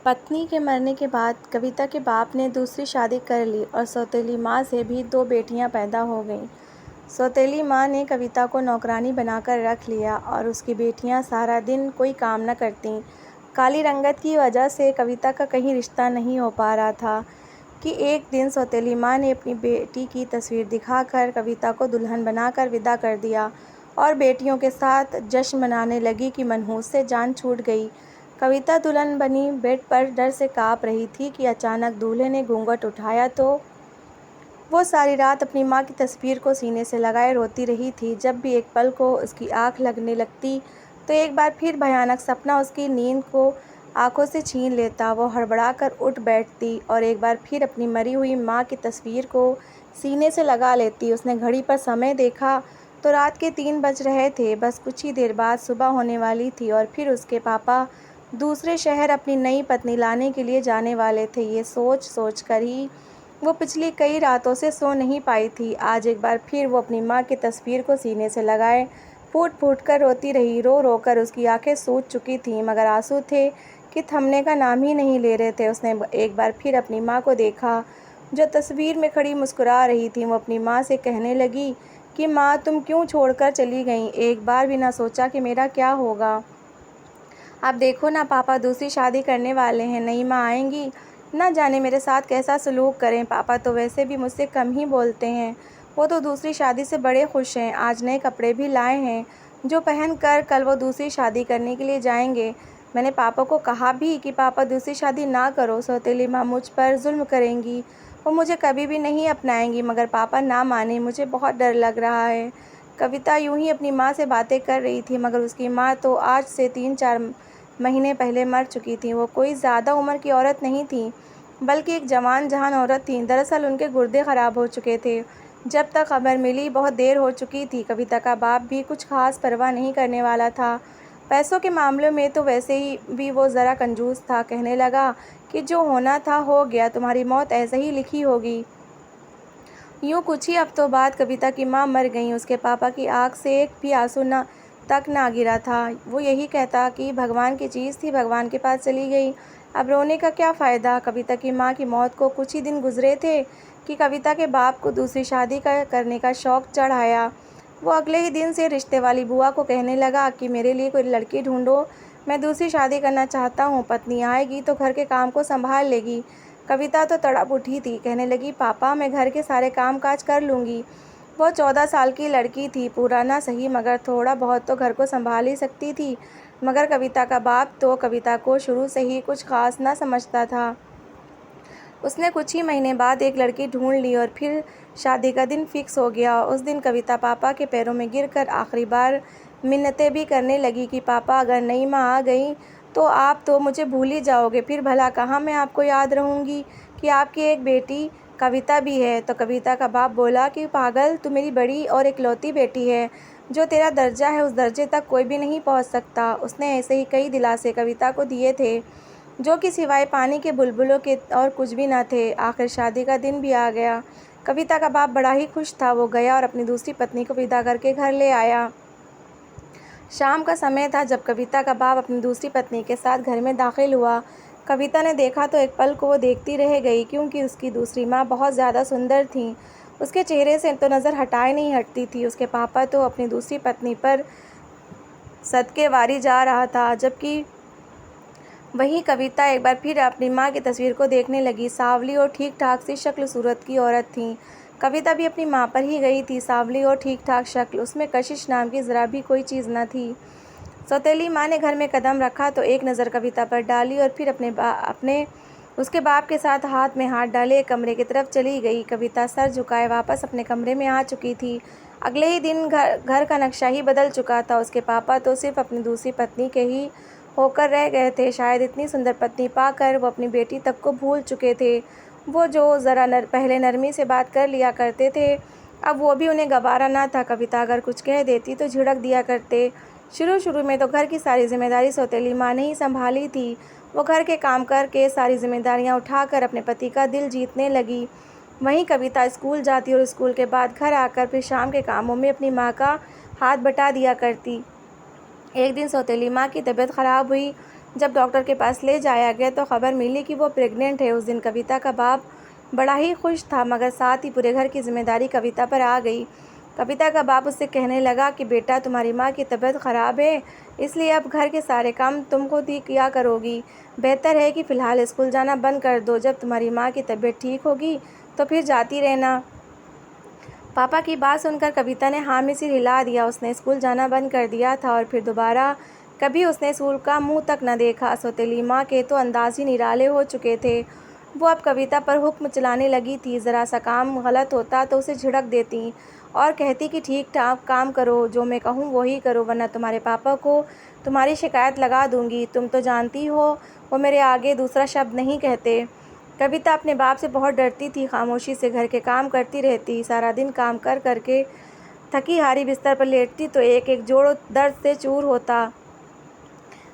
पत्नी के मरने के बाद कविता के बाप ने दूसरी शादी कर ली और सौतेली माँ से भी 2 बेटियां पैदा हो गईं। सौतेली माँ ने कविता को नौकरानी बनाकर रख लिया और उसकी बेटियां सारा दिन कोई काम न करतीं। काली रंगत की वजह से कविता का कहीं रिश्ता नहीं हो पा रहा था कि एक दिन सौतेली माँ ने अपनी बेटी की तस्वीर दिखाकर कविता को दुल्हन बनाकर विदा कर दिया और बेटियों के साथ जश्न मनाने लगी कि मनहूस से जान छूट गई। कविता दुल्हन बनी बेड पर डर से काँप रही थी कि अचानक दूल्हे ने घूंघट उठाया तो वो सारी रात अपनी माँ की तस्वीर को सीने से लगाए रोती रही थी। जब भी एक पल को उसकी आँख लगने लगती तो एक बार फिर भयानक सपना उसकी नींद को आंखों से छीन लेता। वो हड़बड़ाकर उठ बैठती और एक बार फिर अपनी मरी हुई माँ की तस्वीर को सीने से लगा लेती। उसने घड़ी पर समय देखा तो रात के 3 बज रहे थे। बस कुछ ही देर बाद सुबह होने वाली थी और फिर उसके पापा दूसरे शहर अपनी नई पत्नी लाने के लिए जाने वाले थे। ये सोच कर ही वो पिछली कई रातों से सो नहीं पाई थी। आज एक बार फिर वो अपनी माँ की तस्वीर को सीने से लगाए फूट फूट कर रोती रही। रो रो कर उसकी आंखें सूज चुकी थीं, मगर आंसू थे कि थमने का नाम ही नहीं ले रहे थे। उसने एक बार फिर अपनी माँ को देखा जो तस्वीर में खड़ी मुस्कुरा रही थी। वो अपनी माँ से कहने लगी कि माँ, तुम क्यों छोड़कर चली गई? एक बार भी ना सोचा कि मेरा क्या होगा? अब देखो ना, पापा दूसरी शादी करने वाले हैं, नई माँ आएंगी, ना जाने मेरे साथ कैसा सलूक करें। पापा तो वैसे भी मुझसे कम ही बोलते हैं, वो तो दूसरी शादी से बड़े खुश हैं। आज नए कपड़े भी लाए हैं जो पहन कर कल वो दूसरी शादी करने के लिए जाएंगे। मैंने पापा को कहा भी कि पापा दूसरी शादी ना करो, सौतेली माँ मुझ पर जुल्म करेंगी, वो मुझे कभी भी नहीं अपनाएंगी, मगर पापा ना माने। मुझे बहुत डर लग रहा है। कविता यूं ही अपनी माँ से बातें कर रही थी, मगर उसकी माँ तो आज से 3-4 महीने पहले मर चुकी थी। वो कोई ज़्यादा उम्र की औरत नहीं थी, बल्कि एक जवान जहान औरत थी। दरअसल उनके गुर्दे ख़राब हो चुके थे। जब तक खबर मिली बहुत देर हो चुकी थी। कविता का बाप भी कुछ खास परवाह नहीं करने वाला था। पैसों के मामलों में तो वैसे ही भी वो ज़रा कंजूस था। कहने लगा कि जो होना था हो गया, तुम्हारी मौत ऐसे ही लिखी होगी। यूँ कुछ ही हफ्तों बाद कविता की माँ मर गईं। उसके पापा की आँख से एक भी आंसू तक ना गिरा था। वो यही कहता कि भगवान की चीज़ थी, भगवान के पास चली गई, अब रोने का क्या फ़ायदा। कविता की माँ की मौत को कुछ ही दिन गुजरे थे कि कविता के बाप को दूसरी शादी करने का शौक़ चढ़ आया। वो अगले ही दिन से रिश्ते वाली बुआ को कहने लगा कि मेरे लिए कोई लड़की ढूंढो, मैं दूसरी शादी करना चाहता हूँ। पत्नी आएगी तो घर के काम को संभाल लेगी। कविता तो तड़प उठी थी, कहने लगी पापा, मैं घर के सारे काम काज कर लूँगी। वो 14 साल की लड़की थी, पूरा ना सही मगर थोड़ा बहुत तो घर को संभाल ही सकती थी। मगर कविता का बाप तो कविता को शुरू से ही कुछ खास ना समझता था। उसने कुछ ही महीने बाद एक लड़की ढूंढ ली और फिर शादी का दिन फिक्स हो गया। उस दिन कविता पापा के पैरों में गिरकर आखिरी बार मिन्नतें भी करने लगी कि पापा, अगर नई माँ आ गई तो आप तो मुझे भूल ही जाओगे, फिर भला कहाँ मैं आपको याद रहूँगी कि आपकी एक बेटी कविता भी है। तो कविता का बाप बोला कि पागल, तू मेरी बड़ी और इकलौती बेटी है, जो तेरा दर्जा है उस दर्जे तक कोई भी नहीं पहुँच सकता। उसने ऐसे ही कई दिलासे कविता को दिए थे जो कि सिवाय पानी के बुलबुलों के और कुछ भी न थे। आखिर शादी का दिन भी आ गया। कविता का बाप बड़ा ही खुश था। वो गया और अपनी दूसरी पत्नी को विदा करके घर ले आया। शाम का समय था जब कविता का बाप अपनी दूसरी पत्नी के साथ घर में दाखिल हुआ। कविता ने देखा तो एक पल को वो देखती रह गई, क्योंकि उसकी दूसरी माँ बहुत ज़्यादा सुंदर थी। उसके चेहरे से तो नज़र हटाए नहीं हटती थी। उसके पापा तो अपनी दूसरी पत्नी पर सदके वारी जा रहा था, जबकि वहीं कविता एक बार फिर अपनी माँ की तस्वीर को देखने लगी। सांवली और ठीक ठाक सी शक्ल सूरत की औरत थी। कविता भी अपनी माँ पर ही गई थी। सांवली और ठीक ठाक शक्ल, उसमें कशिश नाम की ज़रा भी कोई चीज़ न थी। सौतेली माँ ने घर में कदम रखा तो एक नज़र कविता पर डाली और फिर उसके बाप के साथ हाथ में हाथ डाले कमरे की तरफ चली गई। कविता सर झुकाए वापस अपने कमरे में आ चुकी थी। अगले ही दिन घर का नक्शा ही बदल चुका था। उसके पापा तो सिर्फ अपनी दूसरी पत्नी के ही होकर रह गए थे। शायद इतनी सुंदर पत्नी पाकर वो अपनी बेटी तक को भूल चुके थे। वो जो ज़रा पहले नरमी से बात कर लिया करते थे, अब वो भी उन्हें गवारा ना था। कविता अगर कुछ कह देती तो झिड़क दिया करते। शुरू में तो घर की सारी जिम्मेदारी सौतेली माँ ने ही संभाली थी। वो घर के काम करके सारी जिम्मेदारियाँ उठाकर अपने पति का दिल जीतने लगी। वहीं कविता स्कूल जाती और स्कूल के बाद घर आकर फिर शाम के कामों में अपनी माँ का हाथ बटा दिया करती। एक दिन सौतेली माँ की तबीयत ख़राब हुई जब डॉक्टर के पास ले जाया गया तो खबर मिली कि वो प्रेग्नेंट है। उस दिन कविता का बाप बड़ा ही खुश था, मगर साथ ही पूरे घर की जिम्मेदारी कविता पर आ गई। कविता का बाप उससे कहने लगा कि बेटा, तुम्हारी माँ की तबीयत ख़राब है, इसलिए अब घर के सारे काम तुम खुद ही किया करोगी। बेहतर है कि फ़िलहाल स्कूल जाना बंद कर दो। जब तुम्हारी माँ की तबीयत ठीक होगी तो फिर जाती रहना। पापा की बात सुनकर कविता ने हाँ में सिर हिला दिया। उसने स्कूल जाना बंद कर दिया था और फिर दोबारा कभी उसने स्कूल का मुंह तक न देखा। सौतेली माँ के तो अंदाज ही निराले हो चुके थे। वो अब कविता पर हुक्म चलाने लगी थी। ज़रा सा काम गलत होता तो उसे झिड़क देती और कहती कि ठीक ठाक काम करो, जो मैं कहूँ वही करो, वरना तुम्हारे पापा को तुम्हारी शिकायत लगा दूँगी। तुम तो जानती हो वो मेरे आगे दूसरा शब्द नहीं कहते। कविता अपने बाप से बहुत डरती थी। खामोशी से घर के काम करती रहती। सारा दिन काम कर करके थकी हारी बिस्तर पर लेटती तो एक एक जोड़ दर्द से चूर होता,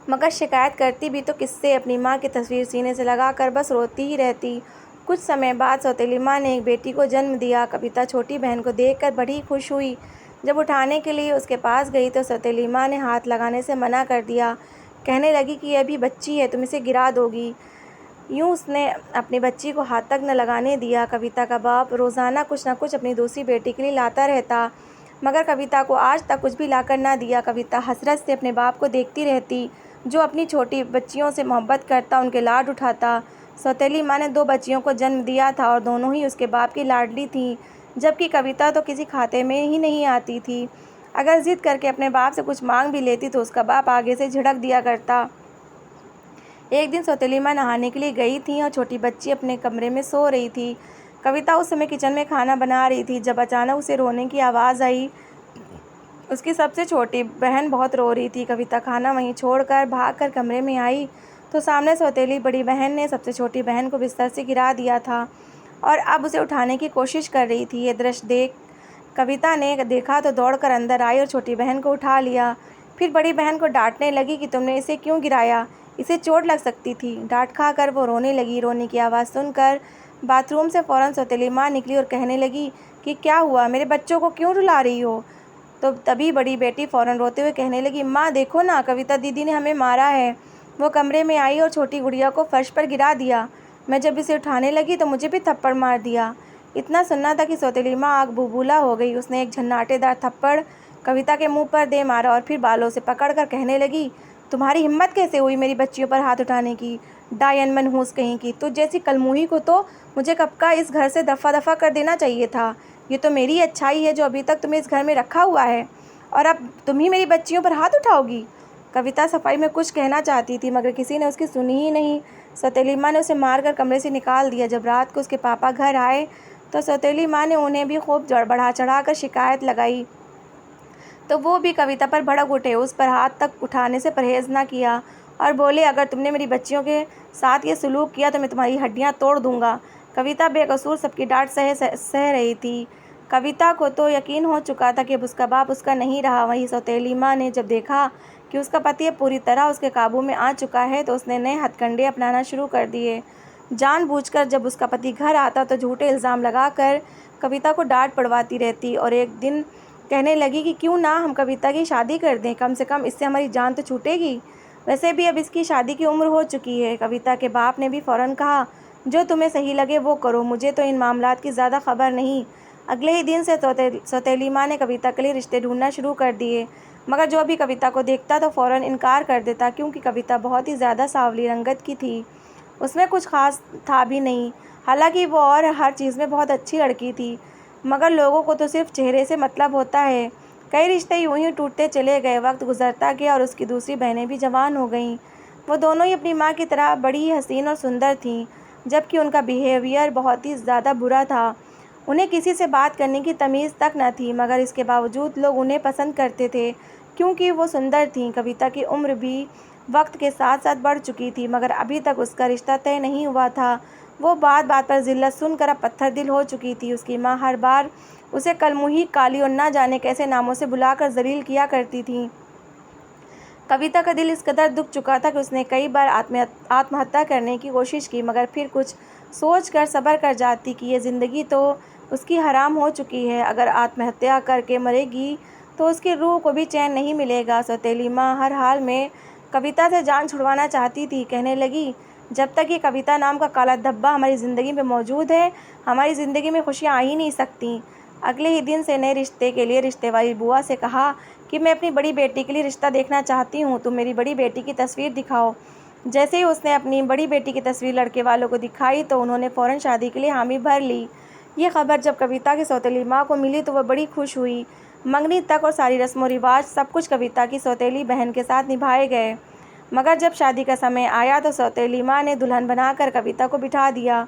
मगर शिकायत करती भी तो किससे। अपनी माँ की तस्वीर सीने से लगाकर बस रोती ही रहती। कुछ समय बाद सौतेली माँ ने एक बेटी को जन्म दिया। कविता छोटी बहन को देखकर बड़ी खुश हुई। जब उठाने के लिए उसके पास गई तो सौतेली माँ ने हाथ लगाने से मना कर दिया। कहने लगी कि यह अभी बच्ची है, तुम इसे गिरा दोगी। यूँ उसने अपनी बच्ची को हाथ तक न लगाने दिया। कविता का बाप रोज़ाना कुछ न कुछ अपनी दूसरी बेटी के लिए लाता रहता, मगर कविता को आज तक कुछ भी लाकर न दिया। कविता हसरत से अपने बाप को देखती रहती, जो अपनी छोटी बच्चियों से मोहब्बत करता, उनके लाड उठाता। सौतेली माँ ने 2 बच्चियों को जन्म दिया था और दोनों ही उसके बाप की लाडली थीं, जबकि कविता तो किसी खाते में ही नहीं आती थी। अगर ज़िद करके अपने बाप से कुछ मांग भी लेती तो उसका बाप आगे से झिड़क दिया करता। एक दिन सौतेली माँ नहाने के लिए गई थी और छोटी बच्ची अपने कमरे में सो रही थी। कविता उस समय किचन में खाना बना रही थी, जब अचानक उसे रोने की आवाज़ आई। उसकी सबसे छोटी बहन बहुत रो रही थी। कविता खाना वहीं छोड़कर भागकर कमरे में आई तो सामने सौतेली बड़ी बहन ने सबसे छोटी बहन को बिस्तर से गिरा दिया था और अब उसे उठाने की कोशिश कर रही थी। ये दृश्य देख कविता ने देखा तो दौड़कर अंदर आई और छोटी बहन को उठा लिया। फिर बड़ी बहन को डांटने लगी कि तुमने इसे क्यों गिराया, इसे चोट लग सकती थी। डांट खाकर वो रोने लगी। रोने की आवाज़ सुनकर बाथरूम से फ़ौरन सौतेली माँ निकली और कहने लगी कि क्या हुआ, मेरे बच्चों को क्यों रुला रही हो। तो तभी बड़ी बेटी फ़ौरन रोते हुए कहने लगी, माँ देखो ना, कविता दीदी ने हमें मारा है। वो कमरे में आई और छोटी गुड़िया को फर्श पर गिरा दिया। मैं जब इसे उठाने लगी तो मुझे भी थप्पड़ मार दिया। इतना सुनना था कि सौतेली माँ आग बबूला हो गई। उसने एक झन्नाटेदार थप्पड़ कविता के मुंह पर दे मारा और फिर बालों से पकड़कर कहने लगी, तुम्हारी हिम्मत कैसे हुई मेरी बच्चियों पर हाथ उठाने की, डायन मनहूस कहीं की। तुझ जैसी कलमुही को तो मुझे कब का इस घर से दफ़ा दफ़ा कर देना चाहिए था। ये तो मेरी अच्छाई है जो अभी तक तुम्हें इस घर में रखा हुआ है, और अब तुम ही मेरी बच्चियों पर हाथ उठाओगी। कविता सफाई में कुछ कहना चाहती थी, मगर किसी ने उसकी सुनी ही नहीं। सौतेली माँ ने उसे मारकर कमरे से निकाल दिया। जब रात को उसके पापा घर आए तो सौतेली माँ ने उन्हें भी खूब बढ़ा चढ़ाकर शिकायत लगाई, तो वो भी कविता पर भड़क उठे। उस पर हाथ तक उठाने से परहेज़ न किया और बोले, अगर तुमने मेरी बच्चियों के साथ ये सलूक किया तो मैं तुम्हारी हड्डियाँ तोड़ दूँगा। कविता बेकसूर सबकी डांट सह रही थी। कविता को तो यकीन हो चुका था कि अब उसका बाप उसका नहीं रहा। वहीं सौतेली माँ ने जब देखा कि उसका पति पूरी तरह उसके काबू में आ चुका है तो उसने नए हथकंडे अपनाना शुरू कर दिए। जानबूझकर जब उसका पति घर आता तो झूठे इल्ज़ाम लगाकर कविता को डांट पड़वाती रहती और एक दिन कहने लगी कि क्यों ना हम कविता की शादी कर दें, कम से कम इससे हमारी जान तो छूटेगी। वैसे भी अब इसकी शादी की उम्र हो चुकी है। कविता के बाप ने भी फ़ौरन कहा, जो तुम्हें सही लगे वो करो, मुझे तो इन मामलात की ज़्यादा खबर नहीं। अगले ही दिन से सौतेली माँ ने कविता के लिए रिश्ते ढूंढना शुरू कर दिए, मगर जो भी कविता को देखता तो फ़ौरन इनकार कर देता, क्योंकि कविता बहुत ही ज़्यादा सांवली रंगत की थी। उसमें कुछ खास था भी नहीं, हालांकि वो और हर चीज़ में बहुत अच्छी लड़की थी, मगर लोगों को तो सिर्फ चेहरे से मतलब होता है। कई रिश्ते यूं ही टूटते चले गए। वक्त गुजरता गया और उसकी दूसरी बहनें भी जवान हो गईं। वो दोनों ही अपनी माँ की तरह बड़ी ही हसीन और सुंदर थीं, जबकि उनका बिहेवियर बहुत ही ज़्यादा बुरा था। उन्हें किसी से बात करने की तमीज़ तक न थी, मगर इसके बावजूद लोग उन्हें पसंद करते थे क्योंकि वो सुंदर थीं। कविता की उम्र भी वक्त के साथ साथ बढ़ चुकी थी, मगर अभी तक उसका रिश्ता तय नहीं हुआ था। वो बात बात पर जिल्लत सुनकर अब पत्थर दिल हो चुकी थी। उसकी माँ हर बार उसे कलमुही, काली और ना जाने कैसे नामों से बुलाकर जलील किया करती थी। कविता का दिल इस कदर दुख चुका था कि उसने कई बार आत्महत्या करने की कोशिश की, मगर फिर कुछ सोच कर सब्र कर जाती कि ये ज़िंदगी तो उसकी हराम हो चुकी है। अगर आत्महत्या करके मरेगी तो उसकी रूह को भी चैन नहीं मिलेगा। सौतेली माँ हर हाल में कविता से जान छुड़वाना चाहती थी। कहने लगी, जब तक ये कविता नाम का काला धब्बा हमारी ज़िंदगी में मौजूद है, हमारी ज़िंदगी में खुशियाँ आ ही नहीं सकती। अगले ही दिन से नए रिश्ते के लिए रिश्ते वाली बुआ से कहा कि मैं अपनी बड़ी बेटी के लिए रिश्ता देखना चाहती हूँ, तुम मेरी बड़ी बेटी की तस्वीर दिखाओ। जैसे ही उसने अपनी बड़ी बेटी की तस्वीर लड़के वालों को दिखाई तो उन्होंने फ़ौरन शादी के लिए हामी भर ली। ये खबर जब कविता की सौतेली माँ को मिली तो वह बड़ी खुश हुई। मंगनी तक और सारी रस्म व रिवाज सब कुछ कविता की सौतेली बहन के साथ निभाए गए। मगर जब शादी का समय आया तो सौतेली माँ ने दुल्हन बनाकर कविता को बिठा दिया।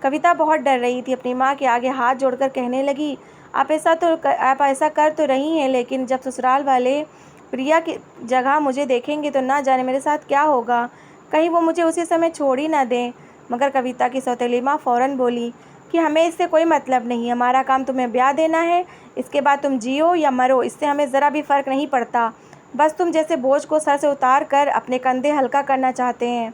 कविता बहुत डर रही थी। अपनी माँ के आगे हाथ जोड़कर कहने लगी, आप ऐसा कर तो रही हैं, लेकिन जब ससुराल वाले प्रिया की जगह मुझे देखेंगे तो ना जाने मेरे साथ क्या होगा, कहीं वो मुझे उसी समय छोड़ ही ना दें। मगर कविता की सौतेली माँ फ़ौरन बोली कि हमें इससे कोई मतलब नहीं, हमारा काम तुम्हें ब्याह देना है, इसके बाद तुम जियो या मरो, इससे हमें ज़रा भी फ़र्क नहीं पड़ता। बस तुम जैसे बोझ को सर से उतार कर अपने कंधे हल्का करना चाहते हैं।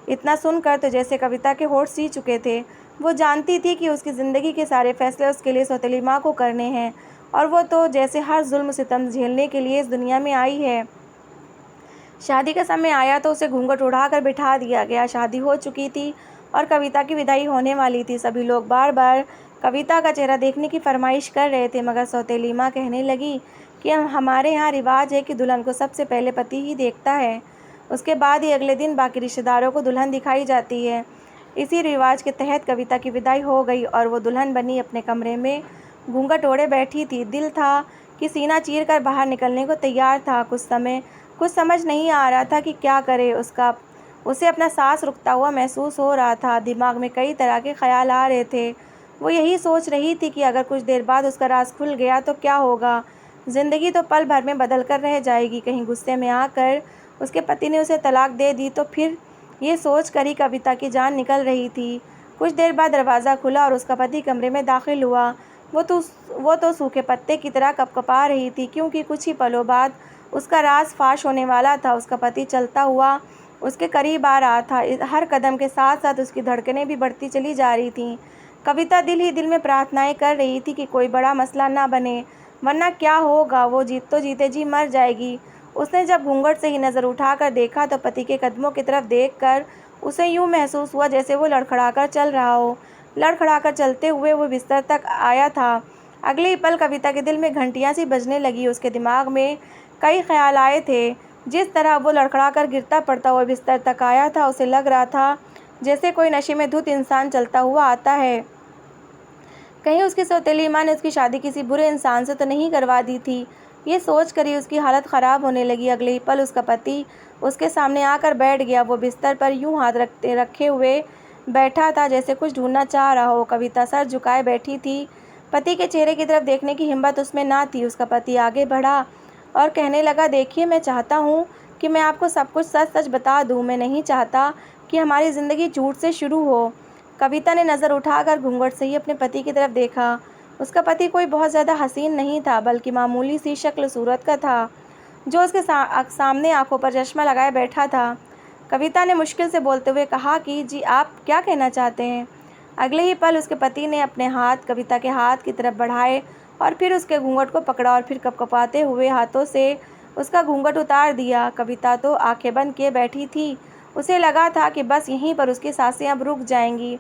इतना सुनकर तो जैसे कविता के होठ सी चुके थे। वो जानती थी कि उसकी ज़िंदगी के सारे फैसले उसके लिए सौतेली माँ को करने हैं, और वो तो जैसे हर जुल्म सितम झेलने के लिए इस दुनिया में आई है। शादी का समय आया तो उसे घूंघट उड़ाकर बिठा दिया गया। शादी हो चुकी थी और कविता की विदाई होने वाली थी। सभी लोग बार बार कविता का चेहरा देखने की फरमाइश कर रहे थे, मगर सौतेली माँ कहने लगी कि हमारे यहाँ रिवाज है कि दुल्हन को सबसे पहले पति ही देखता है, उसके बाद ही अगले दिन बाकी रिश्तेदारों को दुल्हन दिखाई जाती है। इसी रिवाज के तहत कविता की विदाई हो गई और वो दुल्हन बनी अपने कमरे में घूंघट ओढ़े बैठी थी। दिल था कि सीना चीर कर बाहर निकलने को तैयार था। कुछ समझ नहीं आ रहा था कि क्या करे। उसे अपना सांस रुकता हुआ महसूस हो रहा था। दिमाग में कई तरह के ख्याल आ रहे थे। वो यही सोच रही थी कि अगर कुछ देर बाद उसका राज खुल गया तो क्या होगा। ज़िंदगी तो पल भर में बदल कर रह जाएगी। कहीं गुस्से में आकर उसके पति ने उसे तलाक दे दी तो फिर ये सोच कर ही कविता की जान निकल रही थी। कुछ देर बाद दरवाज़ा खुला और उसका पति कमरे में दाखिल हुआ। वो तो सूखे पत्ते की तरह कँपकँपा रही थी, क्योंकि कुछ ही पलों बाद उसका राज फाश होने वाला था। उसका पति चलता हुआ उसके करीब आ रहा था। हर कदम के साथ साथ उसकी धड़कनें भी बढ़ती चली जा रही थीं। कविता दिल ही दिल में प्रार्थनाएं कर रही थी कि कोई बड़ा मसला ना बने, वरना क्या होगा, वो जीते जी मर जाएगी। उसने जब घूंघट से ही नज़र उठाकर देखा तो पति के कदमों की तरफ देखकर उसे यूँ महसूस हुआ जैसे वो लड़खड़ाकर चल रहा हो। लड़खड़ाकर चलते हुए वो बिस्तर तक आया था। अगले ही पल कविता के दिल में घंटियाँ सी बजने लगी। उसके दिमाग में कई ख्याल आए थे। जिस तरह वो लड़खड़ाकर गिरता पड़ता हुआ बिस्तर तक आया था, उसे लग रहा था जैसे कोई नशे में धुत इंसान चलता हुआ आता है। कहीं उसकी सौतेली माँ ने उसकी शादी किसी बुरे इंसान से तो नहीं करवा दी थी। ये सोच कर ही उसकी हालत ख़राब होने लगी। अगले ही पल उसका पति उसके सामने आकर बैठ गया। वो बिस्तर पर यूं हाथ रखे हुए बैठा था जैसे कुछ ढूंढना चाह रहा हो। कविता सर झुकाए बैठी थी। पति के चेहरे की तरफ देखने की हिम्मत उसमें ना थी। उसका पति आगे बढ़ा और कहने लगा, देखिए, मैं चाहता हूँ कि मैं आपको सब कुछ सच सच बता दूँ। मैं नहीं चाहता कि हमारी ज़िंदगी झूठ से शुरू हो। कविता ने नज़र उठाकर घूंघट से ही अपने पति की तरफ देखा। उसका पति कोई बहुत ज़्यादा हसीन नहीं था, बल्कि मामूली सी शक्ल सूरत का था, जो उसके सामने आंखों पर चश्मा लगाए बैठा था। कविता ने मुश्किल से बोलते हुए कहा कि जी, आप क्या कहना चाहते हैं। अगले ही पल उसके पति ने अपने हाथ कविता के हाथ की तरफ बढ़ाए और फिर उसके घूंघट को पकड़ा और फिर कपकपाते हुए हाथों से उसका घूंघट उतार दिया। कविता तो आंखें बंद किए बैठी थी। उसे लगा था कि बस यहीं पर उसकी सांसें अब रुक जाएंगी,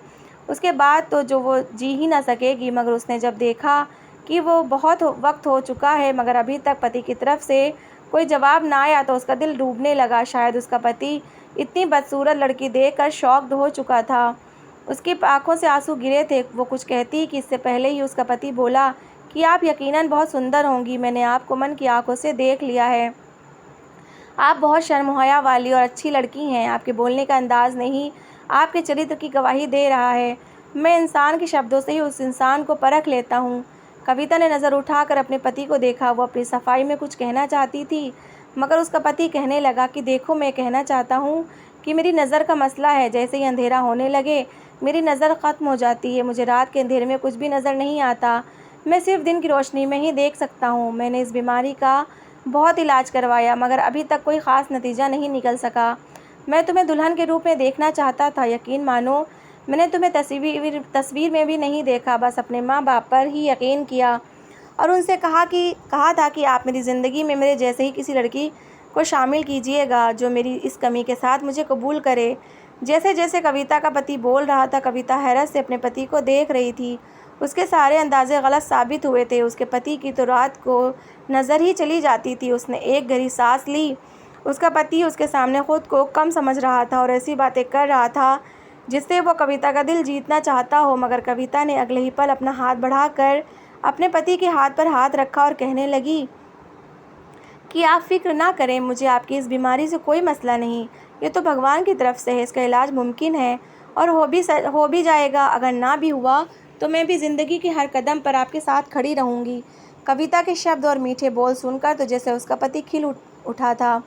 उसके बाद तो जो वो जी ही ना सकेगी। मगर उसने जब देखा कि वो बहुत वक्त हो चुका है मगर अभी तक पति की तरफ से कोई जवाब ना आया तो उसका दिल डूबने लगा। शायद उसका पति इतनी बदसूरत लड़की देखकर शॉक्ड हो चुका था। उसकी आंखों से आंसू गिरे थे। वो कुछ कहती कि इससे पहले ही उसका पति बोला कि आप यकीनन बहुत सुंदर होंगी। मैंने आपको मन की आंखों से देख लिया है। आप बहुत शर्म-हया वाली और अच्छी लड़की हैं। आपके बोलने का अंदाज नहीं, आपके चरित्र की गवाही दे रहा है। मैं इंसान के शब्दों से ही उस इंसान को परख लेता हूँ। कविता ने नज़र उठाकर अपने पति को देखा। वो अपनी सफाई में कुछ कहना चाहती थी, मगर उसका पति कहने लगा कि देखो, मैं कहना चाहता हूँ कि मेरी नज़र का मसला है। जैसे ही अंधेरा होने लगे मेरी नज़र ख़त्म हो जाती है। मुझे रात के अंधेरे में कुछ भी नज़र नहीं आता। मैं सिर्फ दिन की रोशनी में ही देख सकता हूँ। मैंने इस बीमारी का बहुत इलाज करवाया मगर अभी तक कोई ख़ास नतीजा नहीं निकल सका। मैं तुम्हें दुल्हन के रूप में देखना चाहता था। यकीन मानो, मैंने तुम्हें तस्वीर में भी नहीं देखा, बस अपने माँ बाप पर ही यकीन किया और उनसे कहा था कि आप मेरी ज़िंदगी में मेरे जैसे ही किसी लड़की को शामिल कीजिएगा जो मेरी इस कमी के साथ मुझे कबूल करे। जैसे जैसे कविता का पति बोल रहा था, कविता हैरत से अपने पति को देख रही थी। उसके सारे अंदाजे गलत साबित हुए थे। उसके पति की तो रात को नज़र ही चली जाती थी। उसने एक गहरी सांस ली। उसका पति उसके सामने खुद को कम समझ रहा था और ऐसी बातें कर रहा था जिससे वो कविता का दिल जीतना चाहता हो। मगर कविता ने अगले ही पल अपना हाथ बढ़ाकर अपने पति के हाथ पर हाथ रखा और कहने लगी कि आप फिक्र ना करें, मुझे आपकी इस बीमारी से कोई मसला नहीं। ये तो भगवान की तरफ से है, इसका इलाज मुमकिन है और हो भी जाएगा। अगर ना भी हुआ तो मैं भी ज़िंदगी के हर कदम पर आपके साथ खड़ी रहूँगी। कविता के शब्द और मीठे बोल सुनकर तो जैसे उसका पति खिल उठा था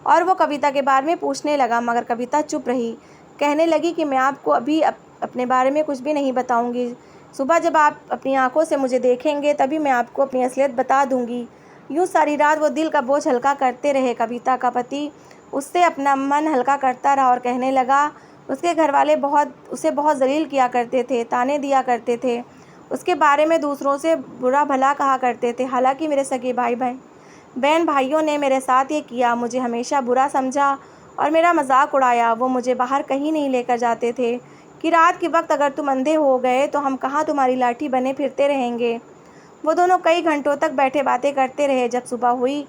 और वो कविता के बारे में पूछने लगा, मगर कविता चुप रही। कहने लगी कि मैं आपको अभी अपने बारे में कुछ भी नहीं बताऊँगी। सुबह जब आप अपनी आंखों से मुझे देखेंगे तभी मैं आपको अपनी असलियत बता दूँगी। यूँ सारी रात वो दिल का बोझ हल्का करते रहे। कविता का पति उससे अपना मन हल्का करता रहा और कहने लगा, उसके घर वाले उसे बहुत जलील किया करते थे, ताने दिया करते थे, उसके बारे में दूसरों से बुरा भला कहा करते थे। हालांकि मेरे सगे बहन भाइयों ने मेरे साथ ये किया, मुझे हमेशा बुरा समझा और मेरा मजाक उड़ाया। वो मुझे बाहर कहीं नहीं लेकर जाते थे कि रात के वक्त अगर तुम अंधे हो गए तो हम कहाँ तुम्हारी लाठी बने फिरते रहेंगे। वो दोनों कई घंटों तक बैठे बातें करते रहे। जब सुबह हुई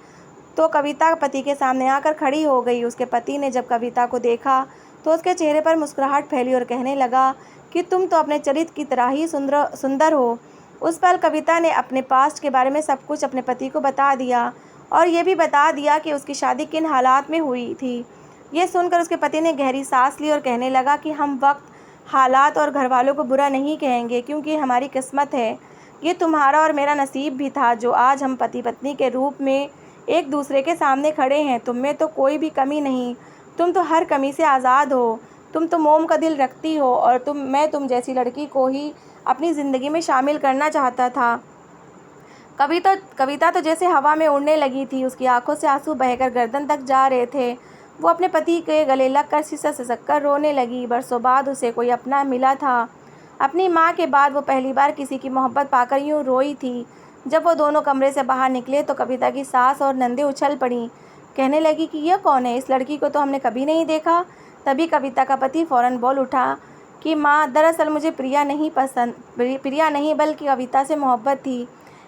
तो कविता पति के सामने आकर खड़ी हो गई। उसके पति ने जब कविता को देखा तो उसके चेहरे पर मुस्कुराहट फैली और कहने लगा कि तुम तो अपने चरित्र की तरह ही सुंदर हो। उस पल कविता ने अपने पास्ट के बारे में सब कुछ अपने पति को बता दिया और ये भी बता दिया कि उसकी शादी किन हालात में हुई थी। ये सुनकर उसके पति ने गहरी सांस ली और कहने लगा कि हम वक्त, हालात और घर वालों को बुरा नहीं कहेंगे क्योंकि हमारी किस्मत है। ये तुम्हारा और मेरा नसीब भी था जो आज हम पति पत्नी के रूप में एक दूसरे के सामने खड़े हैं। तुम में तो कोई भी कमी नहीं, तुम तो हर कमी से आज़ाद हो। तुम तो मोम का दिल रखती हो और मैं तुम जैसी लड़की को ही अपनी ज़िंदगी में शामिल करना चाहता था। कविता तो जैसे हवा में उड़ने लगी थी। उसकी आंखों से आंसू बहकर गर्दन तक जा रहे थे। वो अपने पति के गले लगकर सिसक कर रोने लगी। बरसों बाद उसे कोई अपना मिला था। अपनी माँ के बाद वो पहली बार किसी की मोहब्बत पाकर यूँ रोई थी। जब वो दोनों कमरे से बाहर निकले तो कविता की सास और नंदे उछल पड़ी। कहने लगी कि यह कौन है, इस लड़की को तो हमने कभी नहीं देखा। तभी कविता का पति फ़ौरन बोल उठा कि माँ, दरअसल मुझे प्रिया नहीं बल्कि कविता से मोहब्बत थी,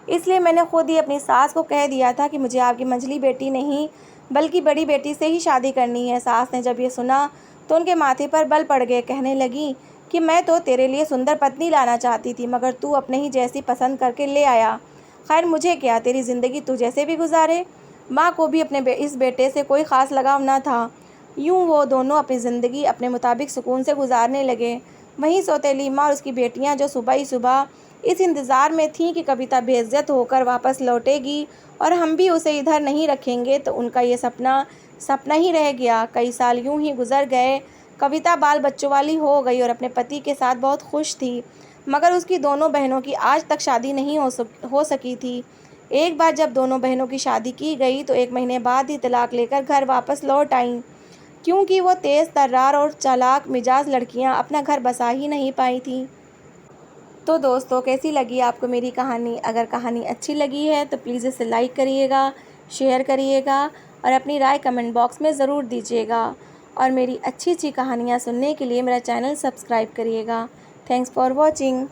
इसलिए मैंने खुद ही अपनी सास को कह दिया था कि मुझे आपकी मंझली बेटी नहीं बल्कि बड़ी बेटी से ही शादी करनी है। सास ने जब ये सुना तो उनके माथे पर बल पड़ गए। कहने लगी कि मैं तो तेरे लिए सुंदर पत्नी लाना चाहती थी मगर तू अपने ही जैसी पसंद करके ले आया। खैर मुझे क्या, तेरी ज़िंदगी तू जैसे भी गुजारे। माँ को भी अपने इस बेटे से कोई ख़ास लगाव न था। यूँ वो दोनों अपनी ज़िंदगी अपने मुताबिक सुकून से गुजारने लगे। वहीं सौतेली माँ और उसकी बेटियाँ जो सुबह ही सुबह इस इंतज़ार में थीं कि कविता बेइज्जत होकर वापस लौटेगी और हम भी उसे इधर नहीं रखेंगे, तो उनका ये सपना ही रह गया। कई साल यूँ ही गुजर गए। कविता बाल बच्चों वाली हो गई और अपने पति के साथ बहुत खुश थी, मगर उसकी दोनों बहनों की आज तक शादी नहीं हो सकी थी। एक बार जब दोनों बहनों की शादी की गई तो 1 महीने बाद ही तलाक लेकर घर वापस लौट आईं, क्योंकि वो तेज़ तर्रार और चालाक मिजाज लड़कियां अपना घर बसा ही नहीं पाई थीं। तो दोस्तों, कैसी लगी आपको मेरी कहानी? अगर कहानी अच्छी लगी है तो प्लीज़ इसे लाइक करिएगा, शेयर करिएगा और अपनी राय कमेंट बॉक्स में ज़रूर दीजिएगा। और मेरी अच्छी कहानियाँ सुनने के लिए मेरा चैनल सब्सक्राइब करिएगा। Thanks for watching.